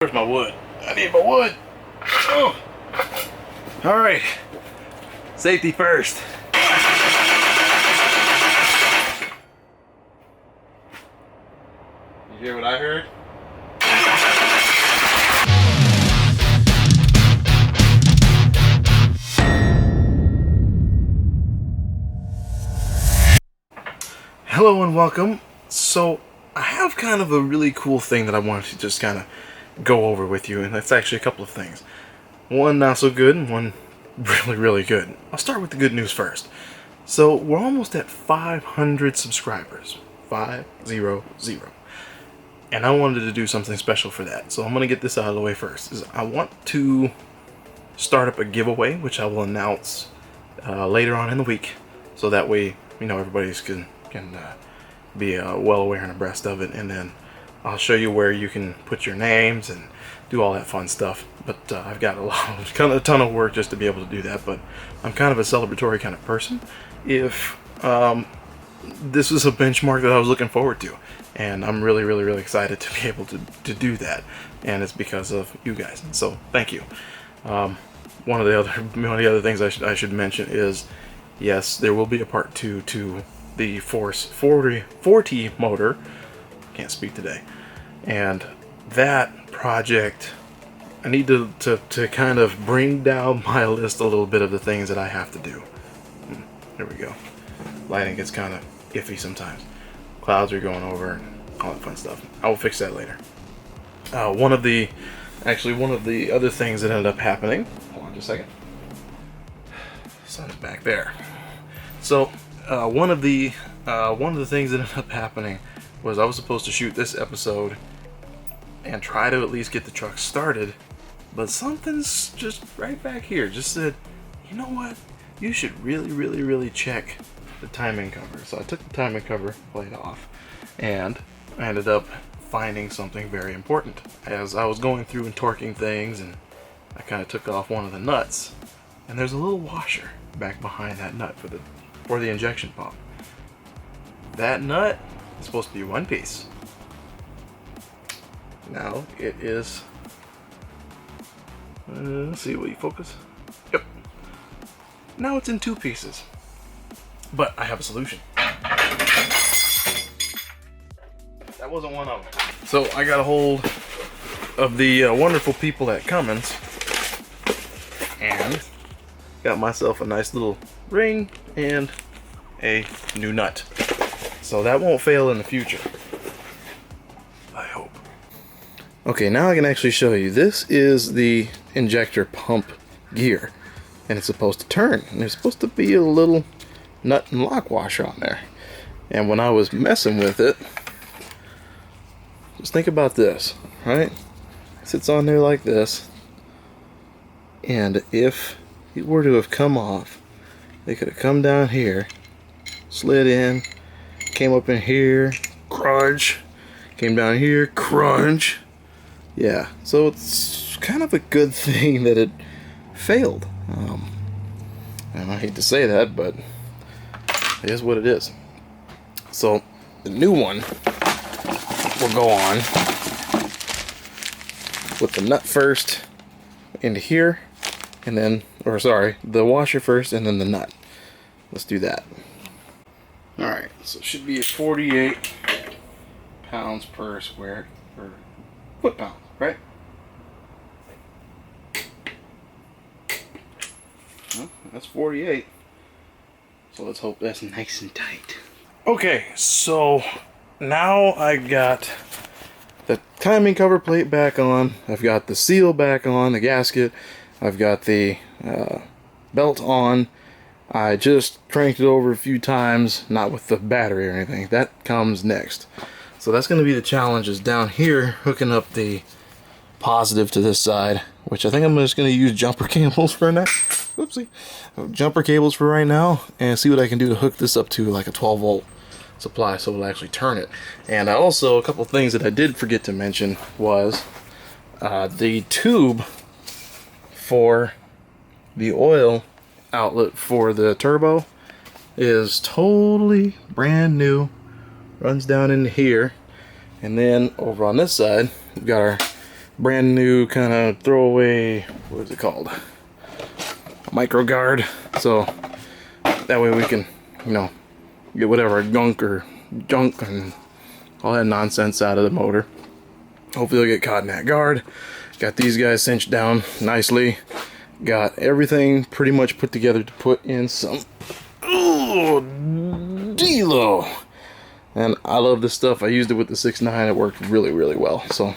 Where's my wood? I need my wood. Oh. All right. Safety first. You hear what I heard? Hello and welcome. So I have kind of a really cool thing that I wanted to just kind of go over with you, and that's actually a couple of things. One not so good and one really good. I'll start with the good news first. So we're almost at 500 subscribers. 500. And I wanted to do something special for that. So I'm going to get this out of the way first. I want to start up a giveaway, which I will announce later on in the week. So that way, you know, everybody's can be well aware and abreast of it. And then I'll show you where you can put your names and do all that fun stuff. But I've got a ton of work just to be able to do that. But I'm kind of a celebratory kind of person. If this was a benchmark that I was looking forward to, and I'm really excited to be able to do that, and it's because of you guys. So thank you. One of the other things I should mention is, yes, there will be a part 2 to the Force 40 motor. Can't speak today. And that project, I need to kind of bring down my list a little bit of the things that I have to do. There we go. Lighting gets kind of iffy sometimes. Clouds are going over and all that fun stuff. I will fix that later. One of the other things that ended up happening, hold on just a second. The sun's back there. So one of the things that ended up happening was I was supposed to shoot this episode and try to at least get the truck started, but something's just right back here just said, you know what, you should really check the timing cover. So I took the timing cover plate off, and I ended up finding something very important. As I was going through and torquing things, and I kind of took off one of the nuts, and there's a little washer back behind that nut for the injection pump. That nut is supposed to be one piece. Now it is, let's see, will you focus? Yep. Now it's in 2 pieces. But I have a solution. That wasn't one of them. So I got a hold of the wonderful people at Cummins and got myself a nice little ring and a new nut. So that won't fail in the future, I hope. Okay, now I can actually show you. This is the injector pump gear, and it's supposed to turn. And there's supposed to be a little nut and lock washer on there. And when I was messing with it, just think about this, right? It sits on there like this, and if it were to have come off, they could have come down here, slid in, came up in here, crunch, came down here, crunch. Yeah, so it's kind of a good thing that it failed. And I hate to say that, but it is what it is. So the new one will go on with the nut first into here, and then, or sorry, the washer first and then the nut. Let's do that. Alright, so it should be at 48 pounds per square, per foot pound, right? Well, that's 48. So let's hope that's nice and tight. Okay, so now I got the timing cover plate back on. I've got the seal back on, the gasket. I've got the belt on. I just cranked it over a few times, not with the battery or anything. That comes next. So that's going to be the challenge, is down here hooking up the positive to this side, which I think I'm just going to use jumper cables for now. Oopsie. Jumper cables for right now, and see what I can do to hook this up to like a 12 volt supply so it'll actually turn it. And I also, a couple things that I did forget to mention was the tube for the oil outlet for the turbo is totally brand new. Runs down into here, and then over on this side we've got our brand new kind of throwaway, what is it called? Micro guard. So that way we can, you know, get whatever junk and all that nonsense out of the motor. Hopefully it'll get caught in that guard. Got these guys cinched down nicely. Got everything pretty much put together to put in some D-Lo. And I love this stuff. I used it with the 6.9. It worked really, really well. So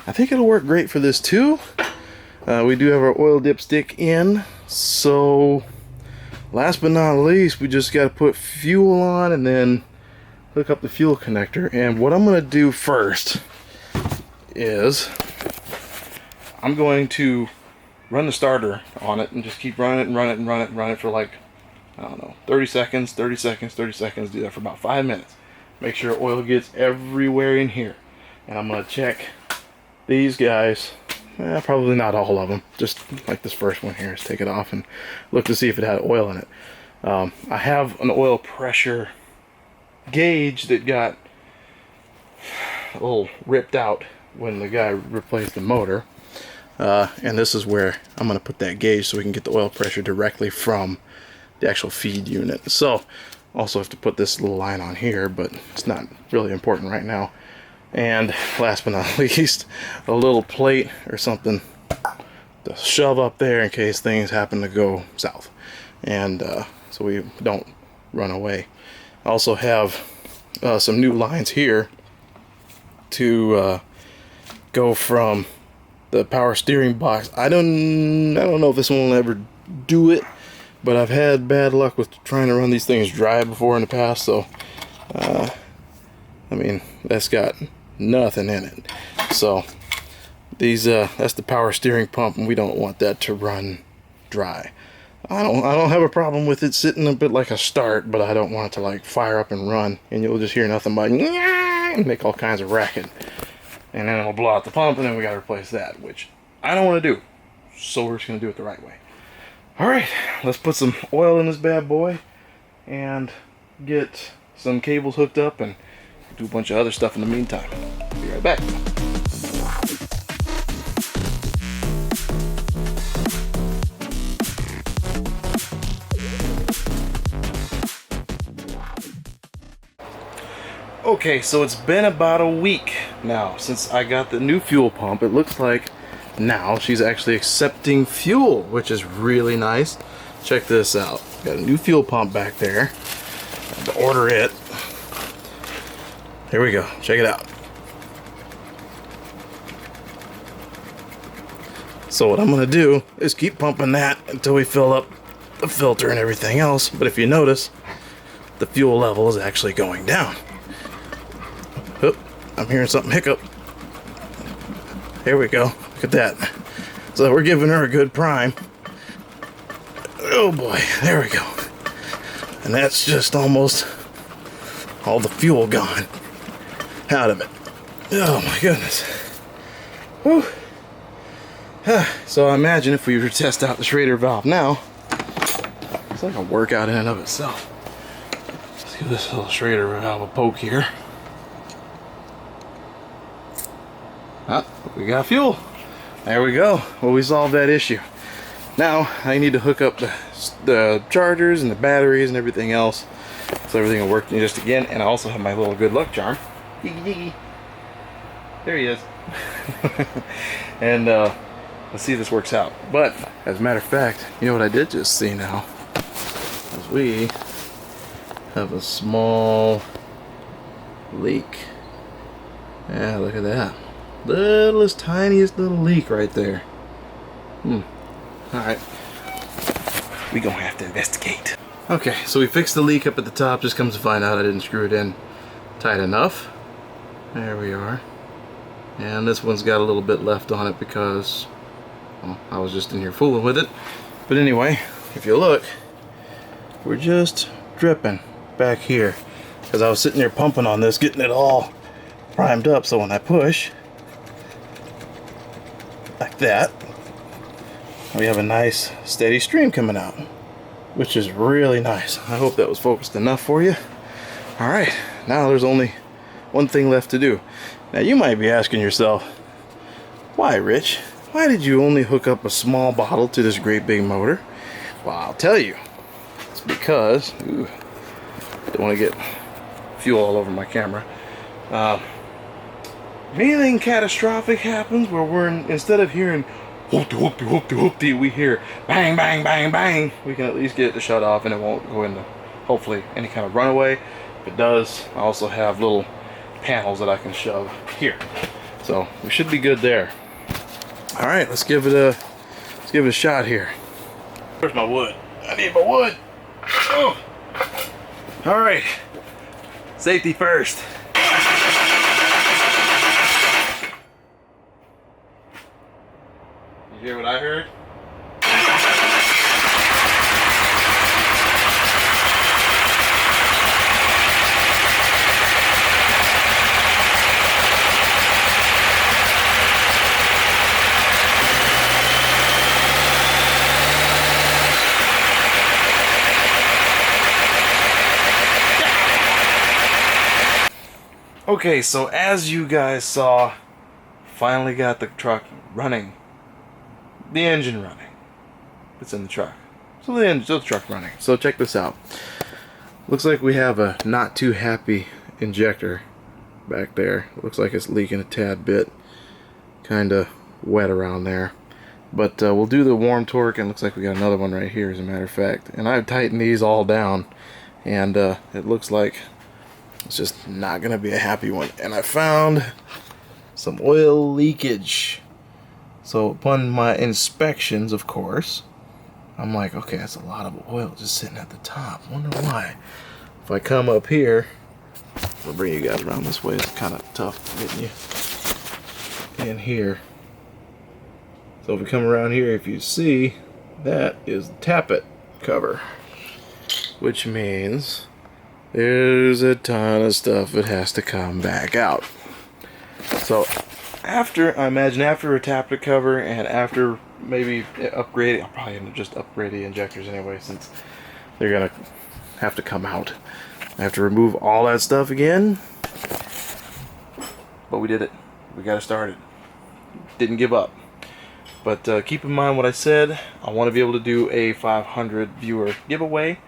I think it'll work great for this too. We do have our oil dipstick in. So last but not least, we just got to put fuel on and then hook up the fuel connector. And what I'm going to do first is I'm going to run the starter on it and just keep running it and run it and run it and run it for like, I don't know, 30 seconds, 30 seconds, 30 seconds. Do that for about 5 minutes. Make sure oil gets everywhere in here. And I'm going to check these guys. Probably not all of them. Just like this first one here. Let's take it off and look to see if it had oil in it. I have an oil pressure gauge that got a little ripped out when the guy replaced the motor. And this is where I'm going to put that gauge so we can get the oil pressure directly from the actual feed unit. So also have to put this little line on here, but it's not really important right now. And last but not least, a little plate or something to shove up there in case things happen to go south, and so we don't run away. I also have some new lines here to go from the power steering box. I don't know if this one will ever do it, but I've had bad luck with trying to run these things dry before in the past, so I mean, that's got nothing in it. So these that's the power steering pump, and we don't want that to run dry. I don't have a problem with it sitting a bit like a start, but I don't want it to like fire up and run and you'll just hear nothing but and make all kinds of racket, and then it'll blow out the pump, and then we got to replace that, which I don't want to do. So we're just gonna do it the right way. Alright, let's put some oil in this bad boy and get some cables hooked up and do a bunch of other stuff in the meantime. Be right back. Okay, so it's been about a week now since I got the new fuel pump. It looks like now she's actually accepting fuel, which is really nice. Check this out. Got a new fuel pump back there. I had to order it. Here we go. Check it out. So what I'm going to do is keep pumping that until we fill up the filter and everything else. But if you notice, the fuel level is actually going down. Oop, I'm hearing something hiccup. Here we go. Look at that. So we're giving her a good prime. Oh boy, there we go. And that's just almost all the fuel gone out of it. Oh my goodness. Whew. So I imagine if we were to test out the Schrader valve now, it's like a workout in and of itself. Let's give this little Schrader valve a poke here. Ah, we got fuel. There we go. Well, we solved that issue. Now I need to hook up the chargers and the batteries and everything else, so everything will work just again. And I also have my little good luck charm. There he is. And let's see if this works out. But as a matter of fact, you know what I did just see now? Is we have a small leak. Yeah, look at that. Littlest, tiniest little leak right there. Alright. We gonna have to investigate. Okay, so we fixed the leak up at the top. Just comes to find out I didn't screw it in tight enough. There we are. And this one's got a little bit left on it because, well, I was just in here fooling with it. But anyway, if you look, we're just dripping back here because I was sitting there pumping on this, getting it all primed up, so when I push like that, we have a nice steady stream coming out, which is really nice. I hope that was focused enough for you. Alright, now there's only one thing left to do. Now you might be asking yourself, Why, Rich? Why did you only hook up a small bottle to this great big motor? Well, I'll tell you. It's because... Ooh, don't want to get fuel all over my camera. Anything catastrophic happens where we're instead of hearing whoopty whoopty whoopty whoopty, we hear bang bang bang bang. We can at least get it to shut off and it won't go into hopefully any kind of runaway. If it does, I also have little panels that I can shove here, so we should be good there. All right, let's give it a shot here. Where's my wood? I need my wood. Oh. All right, safety first. You hear what I heard? Okay, so as you guys saw, finally got the truck running. The engine running. It's in the truck. So the truck running. So check this out. Looks like we have a not too happy injector back there. Looks like it's leaking a tad bit. Kinda wet around there. But we'll do the warm torque, and looks like we got another one right here as a matter of fact. And I've tightened these all down, and it looks like it's just not gonna be a happy one. And I found some oil leakage. So upon my inspections, of course, I'm like, okay, that's a lot of oil just sitting at the top. Wonder why. If I come up here, I'll bring you guys around this way. It's kind of tough getting you in here. So if we come around here, if you see, that is the tappet cover, which means there's a ton of stuff that has to come back out. So I imagine after a tappet cover and after maybe upgrading, I'll probably end up just upgrade the injectors anyway, since they're gonna have to come out. I have to remove all that stuff again, but we did it. We got it started. Didn't give up. But keep in mind what I said. I want to be able to do a 500 viewer giveaway,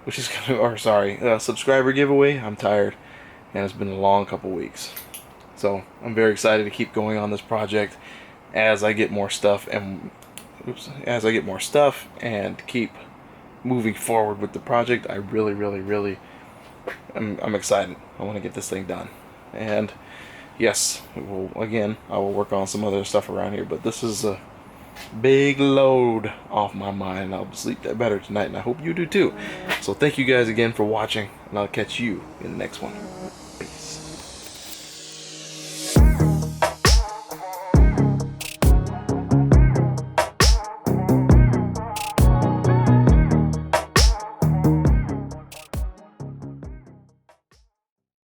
which is gonna, or sorry, subscriber giveaway. I'm tired, and it's been a long couple weeks. So I'm very excited to keep going on this project as I get more stuff and keep moving forward with the project. I really I'm excited. I want to get this thing done. And yes, I will work on some other stuff around here, but this is a big load off my mind. I'll sleep better tonight, and I hope you do too. So thank you guys again for watching, and I'll catch you in the next one.